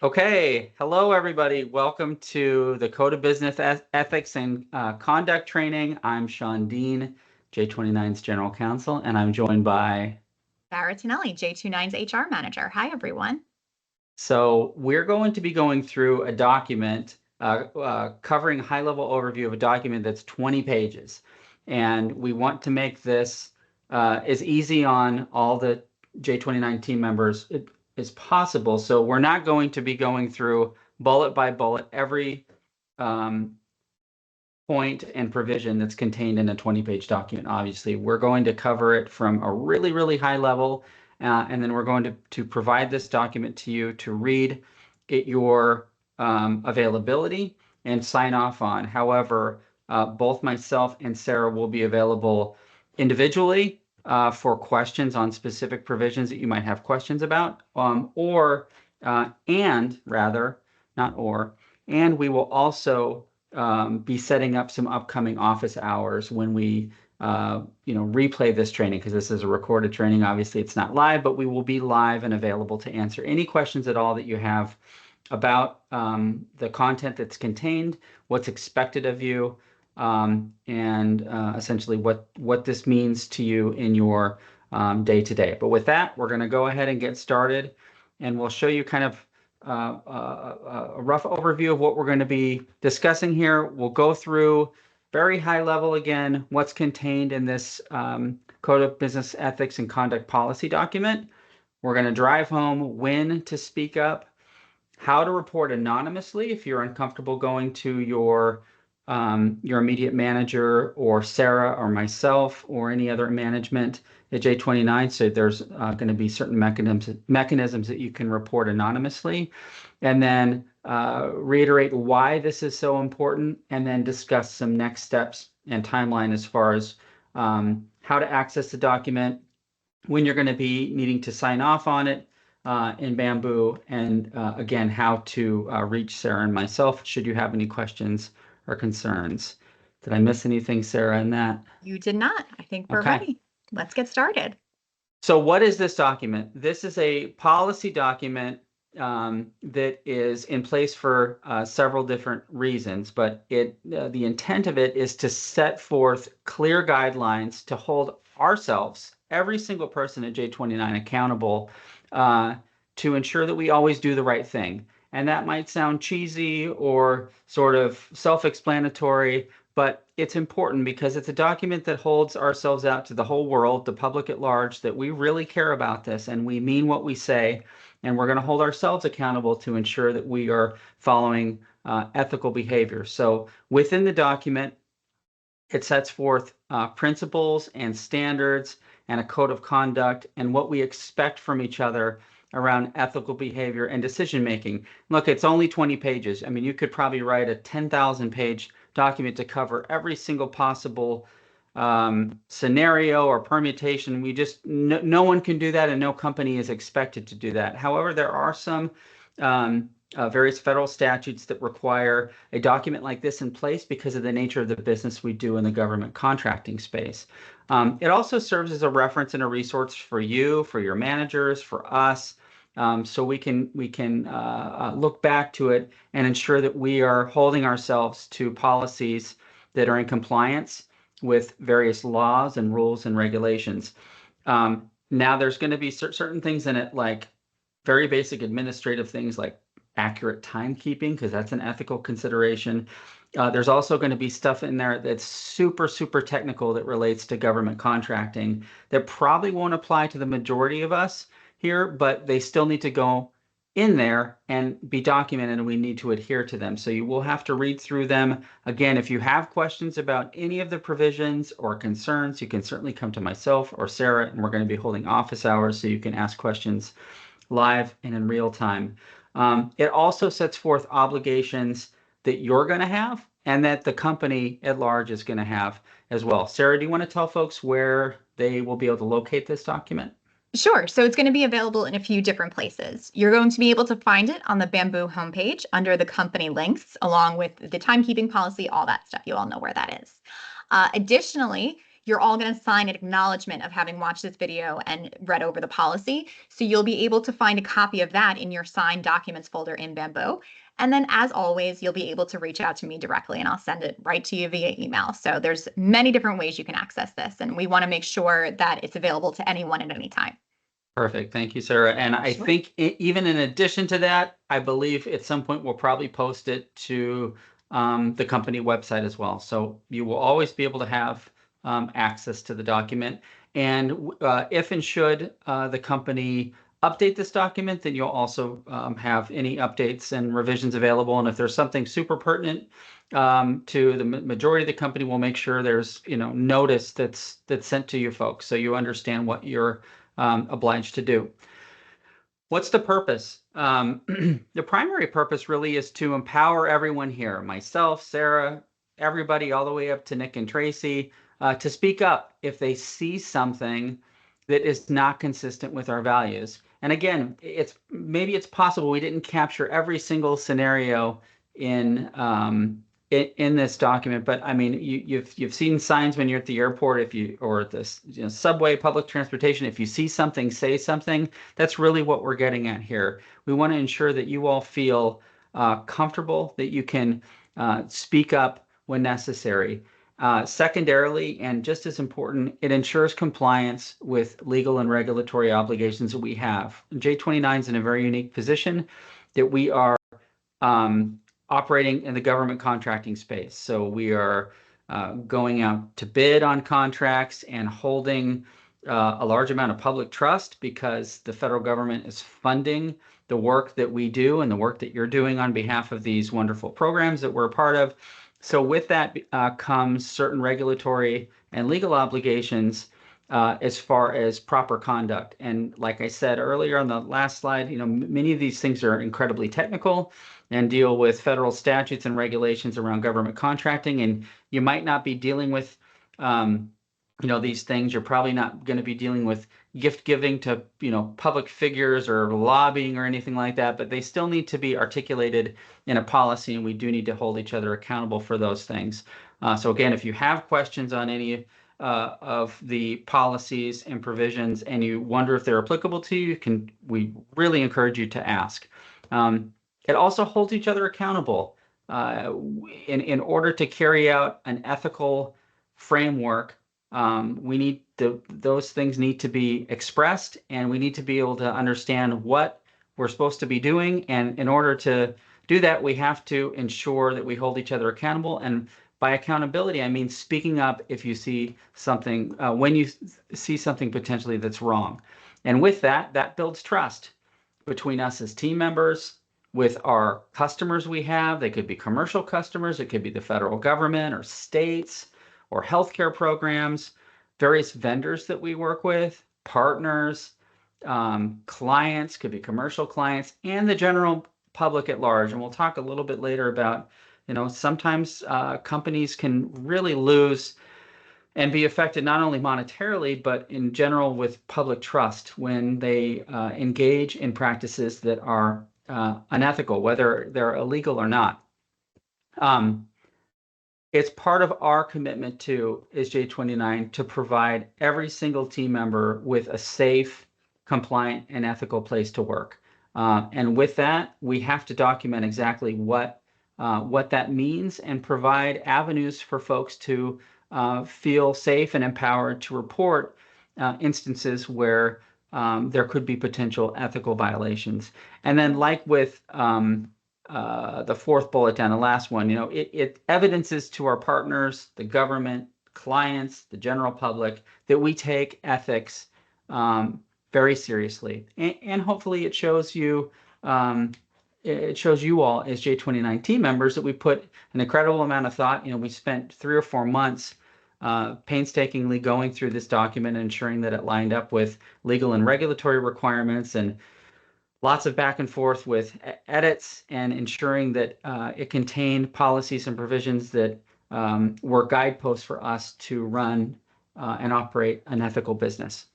Okay, hello everybody. Welcome to the Code of Business Ethics and Conduct Training. I'm Sean Dean, J29's General Counsel, and I'm joined by... Sarah Tonelli, J29's HR Manager. Hi, everyone. So we're going to be going through a document, covering a high-level overview of a document that's 20 pages. And we want to make this as easy on all the J29 team members as possible. So we're not going to be going through bullet by bullet every point and provision that's contained in a 20-page document. Obviously, we're going to cover it from a really, really high level, and then we're going to provide this document to you to read at your availability and sign off on. However, both myself and Sarah will be available individually for questions on specific provisions that you might have questions about, and we will also be setting up some upcoming office hours when we replay this training, because this is a recorded training. Obviously, it's not live, but we will be live and available to answer any questions at all that you have about the content that's contained, what's expected of you, and essentially what this means to you in your day-to-day. But with that, we're going to go ahead and get started, and we'll show you kind of a rough overview of what we're going to be discussing here. We'll go through very high level again what's contained in this Code of Business Ethics and Conduct Policy document. We're going to drive home when to speak up, how to report anonymously if you're uncomfortable going to your immediate manager or Sarah or myself or any other management at J29. So there's going to be certain mechanisms that you can report anonymously, and then reiterate why this is so important, and then discuss some next steps and timeline as far as how to access the document, when you're going to be needing to sign off on it in Bamboo, and again, how to reach Sarah and myself should you have any questions or concerns. Did I miss anything, Sarah, in that? You did not. I think we're Okay. ready. Let's get started. So what is this document? This is a policy document that is in place for several different reasons, but the intent of it is to set forth clear guidelines to hold ourselves, every single person at J29, accountable to ensure that we always do the right thing. And that might sound cheesy or sort of self-explanatory, but it's important because it's a document that holds ourselves out to the whole world, the public at large, that we really care about this and we mean what we say, and we're going to hold ourselves accountable to ensure that we are following ethical behavior. So within the document, it sets forth principles and standards and a code of conduct and what we expect from each other around ethical behavior and decision making. Look, it's only 20 pages. I mean, you could probably write a 10,000 page document to cover every single possible scenario or permutation. No one can do that, and no company is expected to do that. However, there are some various federal statutes that require a document like this in place because of the nature of the business we do in the government contracting space. It also serves as a reference and a resource for you, for your managers, for us, so we can look back to it and ensure that we are holding ourselves to policies that are in compliance with various laws and rules and regulations. Now, there's going to be certain things in it, like very basic administrative things like accurate timekeeping, because that's an ethical consideration. There's also going to be stuff in there that's super, super technical that relates to government contracting that probably won't apply to the majority of us here, but they still need to go in there and be documented, and we need to adhere to them. So you will have to read through them. Again, if you have questions about any of the provisions or concerns, you can certainly come to myself or Sarah, and we're going to be holding office hours so you can ask questions live and in real time. It also sets forth obligations that you're going to have and that the company at large is going to have as well. Sarah, do you want to tell folks where they will be able to locate this document? Sure. So it's going to be available in a few different places. You're going to be able to find it on the Bamboo homepage under the company links, along with the timekeeping policy, all that stuff. You all know where that is. Additionally, you're all going to sign an acknowledgement of having watched this video and read over the policy. So you'll be able to find a copy of that in your signed documents folder in Bamboo. And then as always, you'll be able to reach out to me directly and I'll send it right to you via email. So there's many different ways you can access this, and we want to make sure that it's available to anyone at any time. Perfect. Thank you, Sarah. And I Sure. think even in addition to that, I believe at some point we'll probably post it to the company website as well. So you will always be able to have access to the document. And if and should the company update this document, then you'll also have any updates and revisions available. And if there's something super pertinent to the majority of the company, we'll make sure there's notice that's sent to you folks, so you understand what you're obliged to do. What's the purpose? The primary purpose really is to empower everyone here, myself, Sarah, everybody, all the way up to Nick and Tracy, to speak up if they see something that is not consistent with our values. And again, maybe it's possible we didn't capture every single scenario in this document, but I mean, you've seen signs when you're at the airport, or at this subway, public transportation. If you see something, say something. That's really what we're getting at here. We want to ensure that you all feel comfortable, that you can speak up when necessary. Secondarily, and just as important, it ensures compliance with legal and regulatory obligations that we have. J29 is in a very unique position that we are operating in the government contracting space. So we are going out to bid on contracts and holding a large amount of public trust, because the federal government is funding the work that we do and the work that you're doing on behalf of these wonderful programs that we're a part of. So with that comes certain regulatory and legal obligations as far as proper conduct. And like I said earlier on the last slide, many of these things are incredibly technical and deal with federal statutes and regulations around government contracting. And you might not be dealing with, these things. You're probably not going to be dealing with gift giving to, public figures or lobbying or anything like that, but they still need to be articulated in a policy, and we do need to hold each other accountable for those things. So again, if you have questions on any of the policies and provisions and you wonder if they're applicable to you, we really encourage you to ask. It also holds each other accountable. In order to carry out an ethical framework, those things need to be expressed, and we need to be able to understand what we're supposed to be doing. And in order to do that, we have to ensure that we hold each other accountable. And by accountability, I mean speaking up if you see something, when you see something potentially that's wrong. And with that builds trust between us as team members, with our customers we have. They could be commercial customers, it could be the federal government or states or healthcare programs, various vendors that we work with, partners, clients, could be commercial clients, and the general public at large. And we'll talk a little bit later about, sometimes companies can really lose and be affected not only monetarily, but in general with public trust when they engage in practices that are unethical, whether they're illegal or not. It's part of our commitment as J29 to provide every single team member with a safe, compliant, and ethical place to work. And with that, we have to document exactly what that means and provide avenues for folks to feel safe and empowered to report instances where there could be potential ethical violations. And then, like with the fourth bullet down, the last one, it evidences to our partners, the government, clients, the general public, that we take ethics very seriously. And hopefully it shows you all as J29 team members that we put an incredible amount of thought. We spent 3 or 4 months painstakingly going through this document and ensuring that it lined up with legal and regulatory requirements, and lots of back and forth with edits, and ensuring that it contained policies and provisions that were guideposts for us to run and operate an ethical business.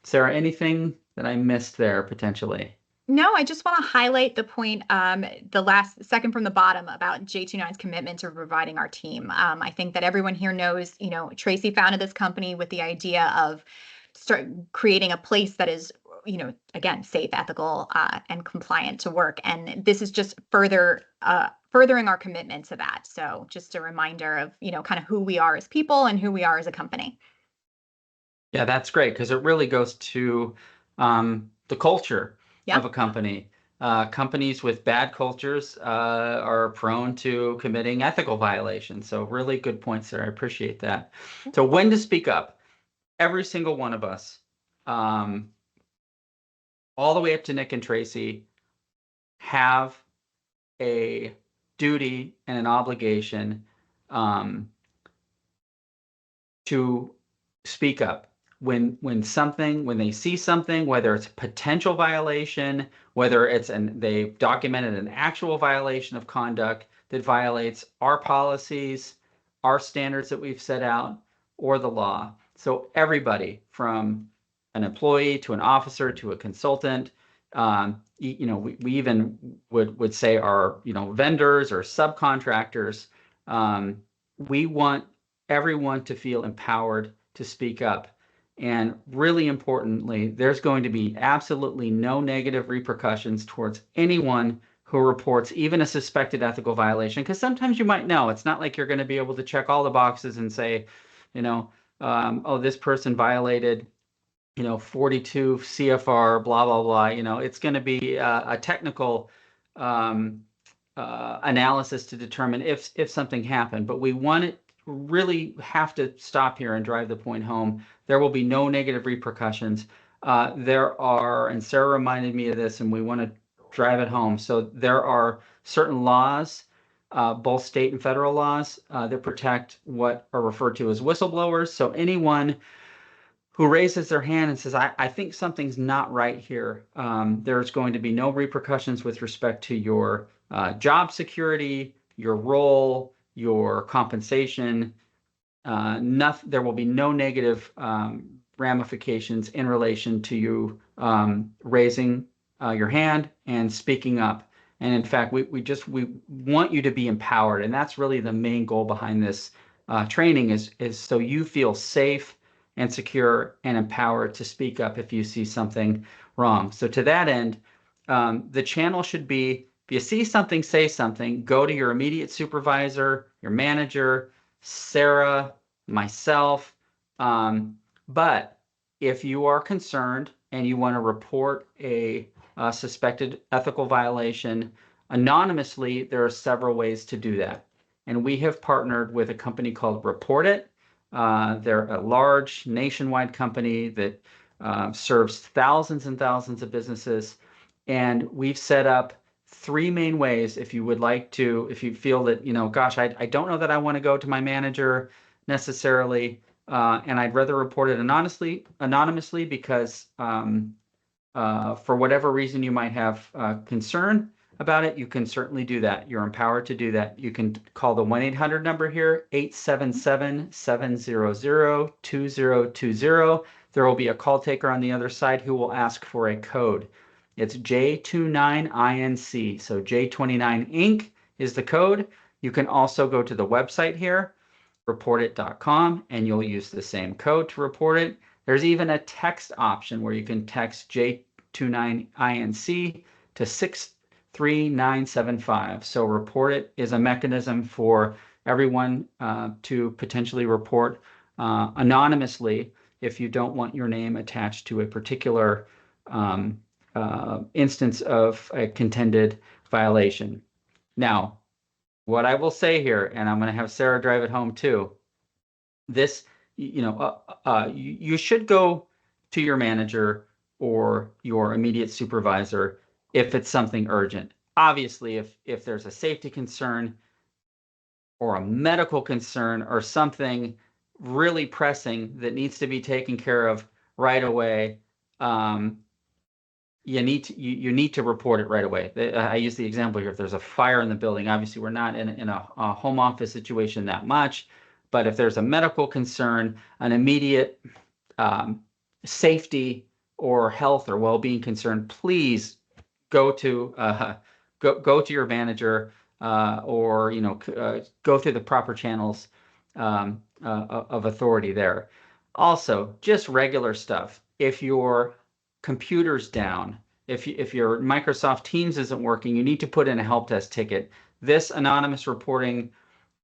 Sarah, anything that I missed there potentially? No, I just want to highlight the point, the last second from the bottom about J29's commitment to providing our team. I think that everyone here knows, Tracy founded this company with the idea of start creating a place that is, again, safe, ethical, and compliant to work. And this is just furthering our commitment to that. So just a reminder of, kind of who we are as people and who we are as a company. Yeah, that's great because it really goes to the culture Yeah. of a company. Companies with bad cultures are prone to committing ethical violations. So really good points there. I appreciate that. So when to speak up? Every single one of us, um, all the way up to Nick and Tracy, have a duty and an obligation um, to speak up when they see something, whether it's a potential violation, whether it's they've documented an actual violation of conduct that violates our policies, our standards that we've set out, or the law. So everybody from an employee to an officer to a consultant, we even would say our vendors or subcontractors. We want everyone to feel empowered to speak up. And really importantly, there's going to be absolutely no negative repercussions towards anyone who reports even a suspected ethical violation. Because sometimes you might know. It's not like you're going to be able to check all the boxes and say, oh, this person violated 42 CFR, blah, blah, blah. It's going to be a technical analysis to determine if something happened. But we want it really have to stop here and drive the point home. There will be no negative repercussions. There are, and Sarah reminded me of this, and we want to drive it home. So there are certain laws, both state and federal laws, that protect what are referred to as whistleblowers. So anyone who raises their hand and says, I think something's not right here, there's going to be no repercussions with respect to your job security, your role, your compensation. There will be no negative ramifications in relation to you raising your hand and speaking up. And in fact, we want you to be empowered, and that's really the main goal behind this training is so you feel safe and secure and empowered to speak up if you see something wrong. So to that end, the channel should be, if you see something, say something, go to your immediate supervisor, your manager, Sarah, myself. But if you are concerned and you want to report a suspected ethical violation anonymously, there are several ways to do that. And we have partnered with a company called Report It. They're a large nationwide company that serves thousands and thousands of businesses. And we've set up three main ways if you would like to, if you feel that, gosh, I don't know that I want to go to my manager necessarily, and I'd rather report it anonymously because for whatever reason you might have concern about it, you can certainly do that. You're empowered to do that. You can call the 1-800 number here, 877-700-2020. There will be a call taker on the other side who will ask for a code. It's J29INC. So J29 Inc. is the code. You can also go to the website here, reportit.com, and you'll use the same code to report it. There's even a text option where you can text J29INC to 63975. So Report It is a mechanism for everyone to potentially report anonymously if you don't want your name attached to a particular instance of a contended violation. Now, what I will say here, and I'm going to have Sarah drive it home too, this, you should go to your manager or your immediate supervisor if it's something urgent. Obviously, if there's a safety concern or a medical concern or something really pressing that needs to be taken care of right away, you need to report it right away. I use the example here. If there's a fire in the building, obviously we're not in a home office situation that much, but if there's a medical concern, an immediate safety or health or well-being concern, please go to go to your manager, or go through the proper channels of authority there. Also, just regular stuff. If your computer's down, if your Microsoft Teams isn't working, you need to put in a help desk ticket. This anonymous reporting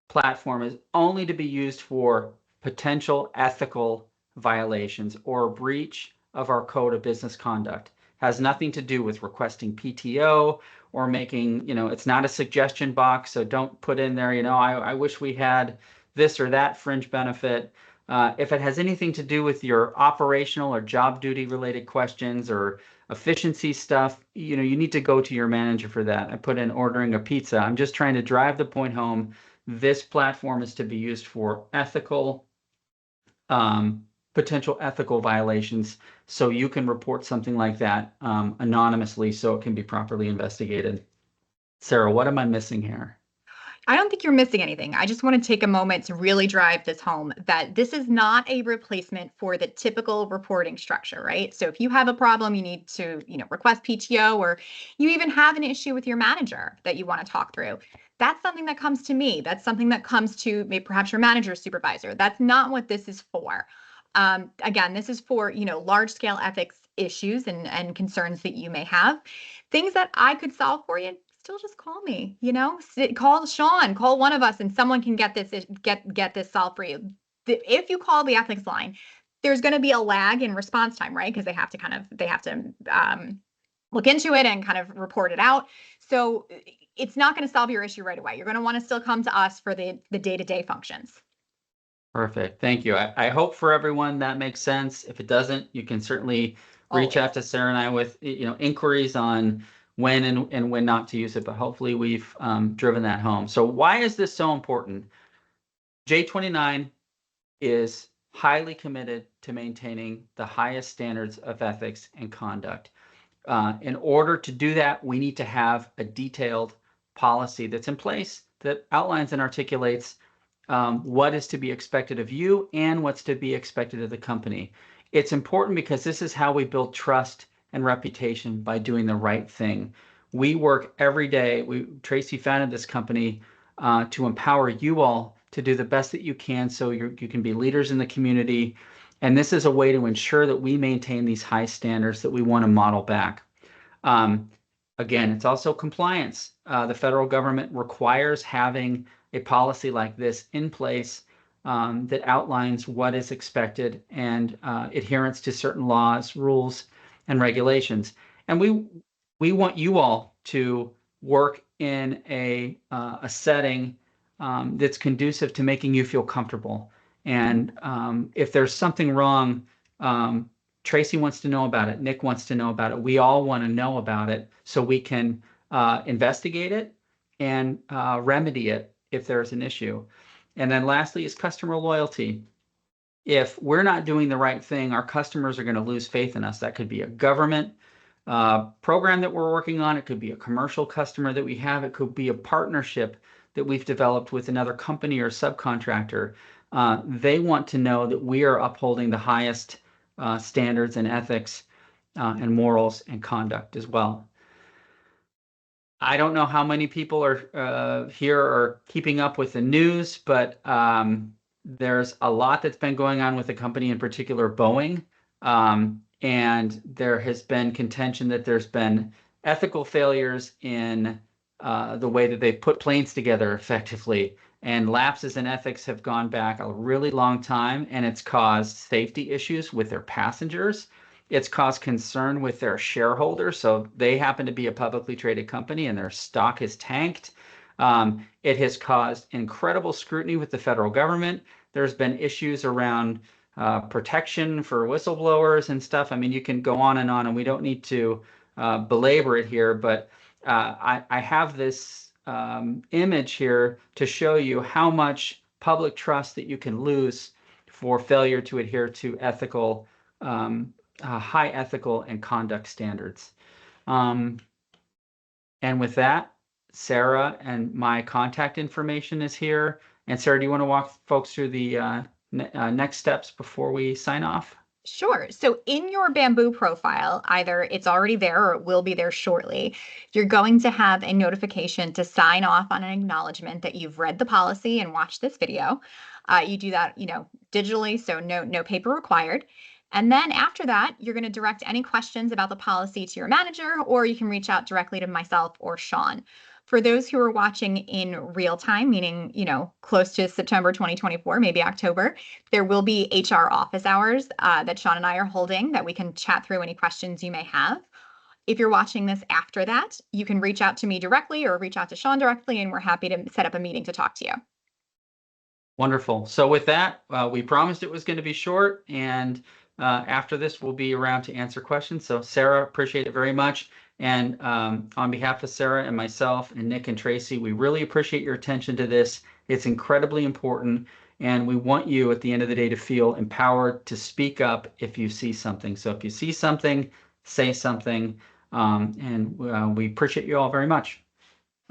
platform is only to be used for potential ethical violations or breach of our code of business conduct. Has nothing to do with requesting PTO or making, it's not a suggestion box. So don't put in there, I wish we had this or that fringe benefit. If it has anything to do with your operational or job duty related questions or efficiency stuff, you need to go to your manager for that. I put in ordering a pizza. I'm just trying to drive the point home. This platform is to be used for potential ethical violations. So you can report something like that anonymously so it can be properly investigated. Sarah, what am I missing here? I don't think you're missing anything. I just want to take a moment to really drive this home that this is not a replacement for the typical reporting structure, right? So if you have a problem, you need to, request PTO, or you even have an issue with your manager that you want to talk through. That's something that comes to me. That's something that comes to maybe perhaps your manager or supervisor. That's not what this is for. Again, this is for, large scale ethics issues and concerns that you may have. Things that I could solve for you, still just call me, call Sean, call one of us, and someone can get this solved for you. If you call the ethics line, there's going to be a lag in response time, right? Because they have to look into it and kind of report it out. So it's not going to solve your issue right away. You're going to want to still come to us for the day-to-day functions. Perfect. Thank you. I hope for everyone that makes sense. If it doesn't, you can certainly reach out to Sarah and I with inquiries on when and when not to use it, but hopefully we've driven that home. So why is this so important? J29 is highly committed to maintaining the highest standards of ethics and conduct. In order to do that, we need to have a detailed policy that's in place that outlines and articulates what is to be expected of you and what's to be expected of the company. It's important because this is how we build trust and reputation, by doing the right thing. We work every day. Tracy founded this company to empower you all to do the best that you can so you can be leaders in the community. And this is a way to ensure that we maintain these high standards that we want to model back. Again, it's also compliance. The federal government requires having a policy like this in place that outlines what is expected and adherence to certain laws, rules, and regulations. And we want you all to work in a setting that's conducive to making you feel comfortable. And if there's something wrong, Tracy wants to know about it. Nick wants to know about it. We all want to know about it so we can investigate it and remedy it if there's an issue. And then lastly is customer loyalty. If we're not doing the right thing, our customers are going to lose faith in us. That could be a government program that we're working on. It could be a commercial customer that we have. It could be a partnership that we've developed with another company or subcontractor. They want to know that we are upholding the highest standards and ethics and morals and conduct as well. I don't know how many people are here are keeping up with the news, but there's a lot that's been going on with the company, in particular Boeing. And there has been contention that there's been ethical failures in the way that they've put planes together effectively. And lapses in ethics have gone back a really long time, and it's caused safety issues with their passengers. It's caused concern with their shareholders. So they happen to be a publicly traded company and their stock is tanked. It has caused incredible scrutiny with the federal government. There's been issues around protection for whistleblowers and stuff. I mean, you can go on, and we don't need to belabor it here, but I have this image here to show you how much public trust that you can lose for failure to adhere to ethical high ethical and conduct standards. And with that, Sarah and my contact information is here. And Sarah, do you want to walk folks through the next steps before we sign off? Sure. So in your Bamboo profile, either it's already there or it will be there shortly, you're going to have a notification to sign off on an acknowledgement that you've read the policy and watched this video. You do that, digitally, so no paper required. And then after that, you're going to direct any questions about the policy to your manager, or you can reach out directly to myself or Sean. For those who are watching in real time, meaning, close to September 2024, maybe October, there will be HR office hours that Sean and I are holding that we can chat through any questions you may have. If you're watching this after that, you can reach out to me directly or reach out to Sean directly, and we're happy to set up a meeting to talk to you. Wonderful. So with that, we promised it was going to be short, and after this, we'll be around to answer questions. So Sarah, appreciate it very much. And on behalf of Sarah and myself and Nick and Tracy, we really appreciate your attention to this. It's incredibly important, and we want you at the end of the day to feel empowered to speak up if you see something. So if you see something, say something, and we appreciate you all very much.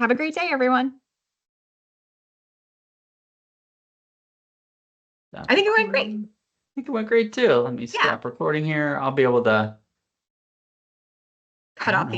Have a great day, everyone. I think it went great. I think it went great too. Let me stop recording here. I'll be able to cut off the end.